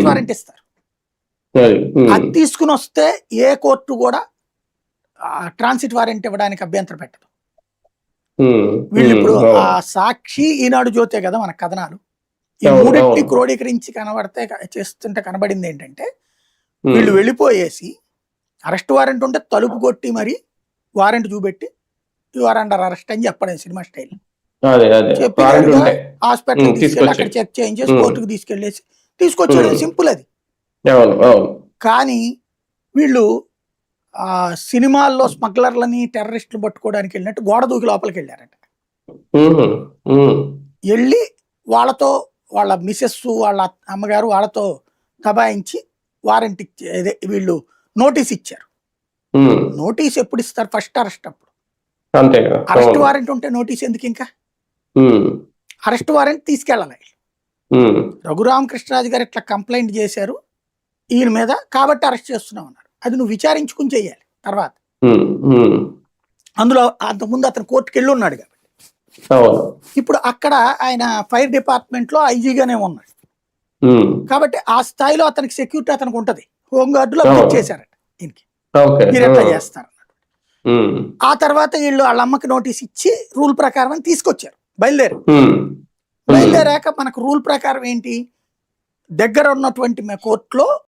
Warrant ఇస్తారు. అది తీసుకుని వస్తే ఏ కోర్టు కూడా ట్రాన్సిట్ వారెంట్ ఇవ్వడానికి అభ్యంతరం పెట్టదు. వీళ్ళు ఇప్పుడు ఆ సాక్షి, ఈనాడు జ్యోతే కదా మన కథనాలు, ఈ మూడింటిని క్రోడీకరించి చేస్తుంటే కనబడింది ఏంటంటే, వీళ్ళు వెళ్ళిపోయేసి అరెస్ట్ వారెంట్ ఉంటే తలుపు కొట్టి మరి వారెంట్ చూపెట్టి యు ఆర్ అండర్ అరెస్ట్ అని చెప్పడం సినిమా స్టైల్. చెప్పి హాస్పిటల్ తీసుకెళ్ళి అక్కడ చెక్ చేయించేసి కోర్టుకు తీసుకెళ్లేసి తీసుకొచ్చేయడం సింపుల్ అది. కానీ వీళ్ళు సినిమాల్లో స్మగ్లర్లని టెర్రరిస్టులు పట్టుకోవడానికి వెళ్ళినట్టు గోడ దూకి లోపలికి వెళ్ళారట. వెళ్ళి వాళ్ళతో వాళ్ళ మిసెస్, వాళ్ళ అమ్మగారు వాళ్ళతో దబాయించి వారెంట్ ఇచ్చే వీళ్ళు నోటీస్ ఇచ్చారు. నోటీస్ ఎప్పుడు ఇస్తారు? ఫస్ట్ అరెస్ట్ అప్పుడు. అరెస్ట్ వారెంట్ ఉంటే నోటీస్ ఎందుకు? ఇంకా అరెస్ట్ వారెంట్ తీసుకెళ్ళాలి. రఘురామకృష్ణరాజు గారు ఇట్లా కంప్లైంట్ చేశారు ఈయన మీద కాబట్టి అరెస్ట్ చేస్తున్నాం అన్నారు. అది నువ్వు విచారించుకుని చెయ్యాలి తర్వాత. అందులో అంతకుముందు అతను కోర్టుకు వెళ్ళి ఉన్నాడు కాబట్టి. ఇప్పుడు అక్కడ ఆయన ఫైర్ డిపార్ట్మెంట్ లో ఐజీగానే ఉన్నాడు కాబట్టి ఆ స్థాయిలో అతనికి సెక్యూరిటీ అతనికి ఉంటది. హోంగార్డులో అప్డేట్ చేశారట ఈయనకి, మీరు ఎట్లా చేస్తారు. ఆ తర్వాత వీళ్ళు వాళ్ళ అమ్మకి నోటీస్ ఇచ్చి రూల్ ప్రకారం తీసుకొచ్చారు. బయలుదేరాక మనకు రూల్ ప్రకారం ఏంటి, దగ్గర ఉన్నటువంటి కోర్టులో